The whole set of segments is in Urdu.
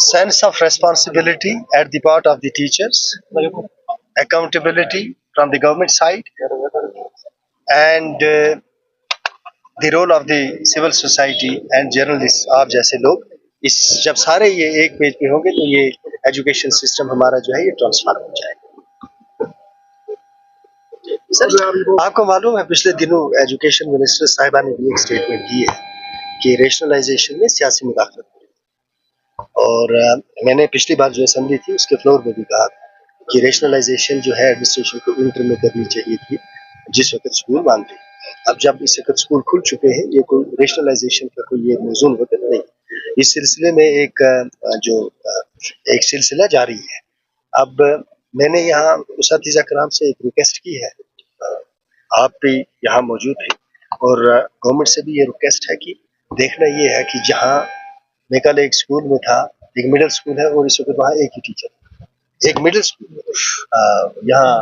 sense of responsibility at the part of the teachers, accountability from the government side, and the role of the civil society and journalists آپ جیسے لوگ اس جب سارے یہ ایک پیج پہ ہوں گے تو یہ ایجوکیشن سسٹم ہمارا جو ہے یہ ٹرانسفارم ہو جائے گا. سر آپ کو معلوم ہے پچھلے دنوں ایجوکیشن منسٹر صاحبہ نے بھی ایک اسٹیٹمنٹ دی ہے کہ ریشنلائزیشن میں سیاسی مداخلت ہو. اور میں نے پچھلی بار جو اسمبلی تھی اس کے فلور میں بھی کہا کہ ریشنلائزیشن جو ہے ایڈمنسٹریشن کو ونٹر میں کرنی چاہیے تھی جس وقت اسکول بند تھے. اب جب اس وقت اسکول کھل چکے ہیں یہ کوئی ریشنلائزیشن کا کوئی یہ موزون وقت نہیں. اس سلسلے میں ایک سلسلہ جاری ہے. اب میں نے یہاں اساتذہ کرام سے ایک ریکویسٹ کی ہے, آپ بھی یہاں موجود ہیں اور گورنمنٹ سے بھی یہ ریکویسٹ ہے کہ دیکھنا یہ ہے کہ جہاں میں کل ایک اسکول میں تھا, ایک مڈل اسکول ہے اور اس وقت وہاں ایک ہی ٹیچر, ایک مڈل اسکول یہاں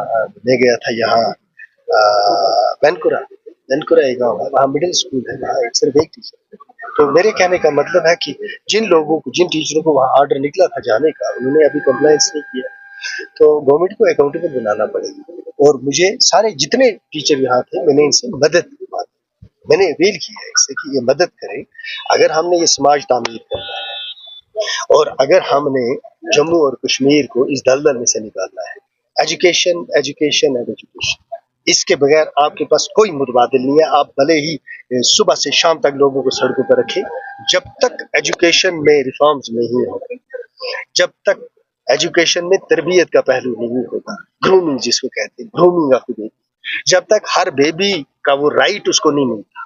لے گیا تھا, یہاں بینکورا ایک گاؤں ہے, وہاں مڈل اسکول ہے, وہاں صرف ایک ٹیچر. تو میرے کہنے کا مطلب ہے کہ جن ٹیچروں کو وہاں آرڈر نکلا تھا جانے کا انہوں نے ابھی کمپلائنس نہیں کیا, تو گورنمنٹ کو اکاؤنٹیبل بنانا پڑے گا. اور مجھے سارے جتنے ٹیچر یہاں تھے میں نے ان سے مدد میں نے اپیل کی ہے اس سے کہ یہ مدد کریں. اگر ہم نے یہ سماج تعمیر کرنا ہے اور اگر ہم نے جموں اور کشمیر کو اس دلدل میں سے نکالنا ہے, ایجوکیشن اس کے بغیر آپ کے پاس کوئی متبادل نہیں ہے. آپ بھلے ہی صبح سے شام تک لوگوں کو سڑکوں پر رکھیں, جب تک ایجوکیشن میں ریفارمز نہیں ہوں, جب تک ایجوکیشن میں تربیت کا پہلو نہیں ہوگا, گرومنگ جس کو کہتے ہیں, گرومنگ آف بیبی, جب تک ہر بیبی کا وہ رائٹ اس کو نہیں ملتا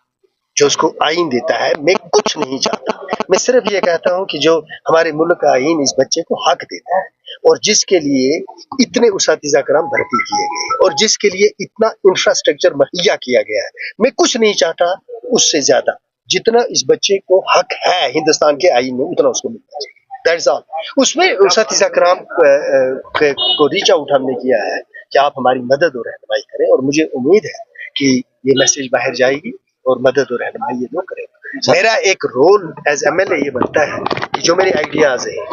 جو اس کو آئین دیتا ہے. میں کچھ نہیں چاہتا, میں صرف یہ کہتا ہوں کہ جو ہمارے ملک کا آئین اس بچے کو حق دیتا ہے اور جس کے لیے اتنے اساتذہ کرام بھرتی کیے گئے اور جس کے لیے اتنا انفراسٹرکچر مہیا کیا گیا ہے, میں کچھ نہیں چاہتا اس سے زیادہ جتنا اس بچے کو حق ہے ہندوستان کے آئین میں اتنا اس کو ملنا چاہیے. That's all. اس میں اساتذہ کرام کو ریچ آؤٹ ہم نے کیا ہے کہ آپ ہماری مدد اور رہنمائی کریں, اور مجھے امید ہے کہ یہ میسج باہر جائے گی اور مدد اور رہنمائی یہ لوگ کریں. میرا ایک role as M L A یہ بنتا ہے کہ جو میرے آئیڈیاز ہیں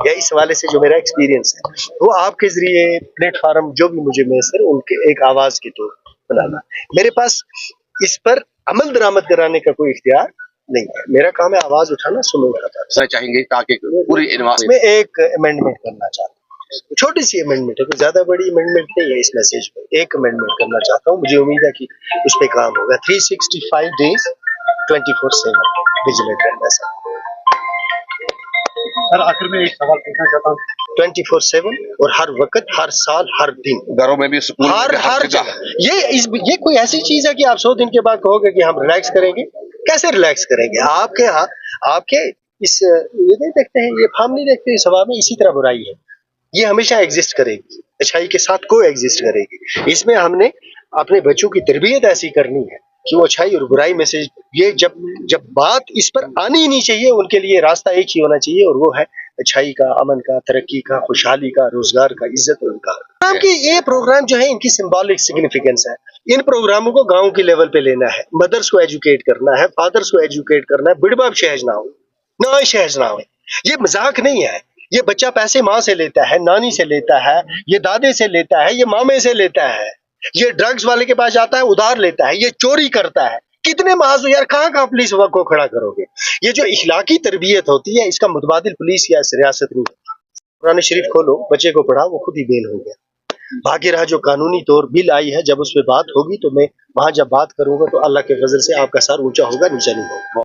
یا اس حوالے سے جو میرا ایکسپیرینس ہے وہ آپ کے ذریعے پلیٹ فارم جو بھی مجھے میسر ان کے ایک آواز کے طور بنانا. میرے پاس اس پر عمل درآمد کرانے کا کوئی اختیار نہیں ہے, میرا کام ہے آواز اٹھانا, سنو اٹھاتا چاہیں گے تاکہ پوری میں ایک امینڈمنٹ کرنا چاہتا ہوں, چھوٹی سی امینڈمنٹ ہے, کوئی زیادہ بڑی امینڈمنٹ نہیں ہے اس میسج میں. ایک امینڈمنٹ کرنا چاہتا ہوں, مجھے امید ہے کہ اس پہ کام ہوگا. 365 days 24/7 وجیلنٹ رہنا سر. سر آخر میں ایک سوال پوچھنا چاہتا ہوں, 24/7 اور ہر وقت, ہر سال, ہر دن, گھروں میں بھی, سکول میں بھی, ہر جگہ. یہ کوئی ایسی چیز ہے کہ آپ 100 دن کے بعد کہو گے کہ ہم ریلیکس کریں گے؟ کیسے ریلیکس کریں گے؟ آپ کے ہاں آپ کے اس یہ نہیں دیکھتے ہیں, یہ ہم نہیں دیکھتے اس ہوا میں اسی طرح برائی ہے, یہ ہمیشہ ایگزسٹ کرے گی, اچھائی کے ساتھ کو ایگزسٹ کرے گی. اس میں ہم نے اپنے بچوں کی تربیت ایسی کرنی ہے کہ وہ اچھائی اور برائی میں سے یہ جب بات اس پر آنی ہی نہیں چاہیے, ان کے لیے راستہ ایک ہی ہونا چاہیے اور وہ ہے اچھائی کا, امن کا, ترقی کا, خوشحالی کا, روزگار کا, عزت اور کا. یہ پروگرام جو ہے ان کی سمبولک سگنیفیکینس ہے. ان پروگراموں کو گاؤں کی لیول پہ لینا ہے, مدرس کو ایجوکیٹ کرنا ہے, فادرس کو ایجوکیٹ کرنا ہے, بڑھ باپ شہج نہ ہو, نہ شہج نہ ہو. یہ مذاق نہیں ہے. یہ بچہ پیسے ماں سے لیتا ہے, نانی سے لیتا ہے, یہ دادے سے لیتا ہے, یہ مامے سے لیتا ہے, یہ ڈرگز والے کے پاس جاتا ہے ادھار لیتا ہے, یہ چوری کرتا ہے. کتنے محاذ یار, کہاں پولیس کو کھڑا کرو گے؟ یہ جو اخلاقی تربیت ہوتی ہے اس کا متبادل پولیس یا ریاست نہیں ہوتا. قرآن شریف کھولو, بچے کو پڑھاؤ, وہ خود ہی بیل ہو گیا. باقی رہا جو قانونی طور بل آئی ہے, جب اس پہ بات ہوگی تو میں وہاں جب بات کروں گا تو اللہ کے فضل سے آپ کا سر اونچا ہوگا, نیچا نہیں ہوگا.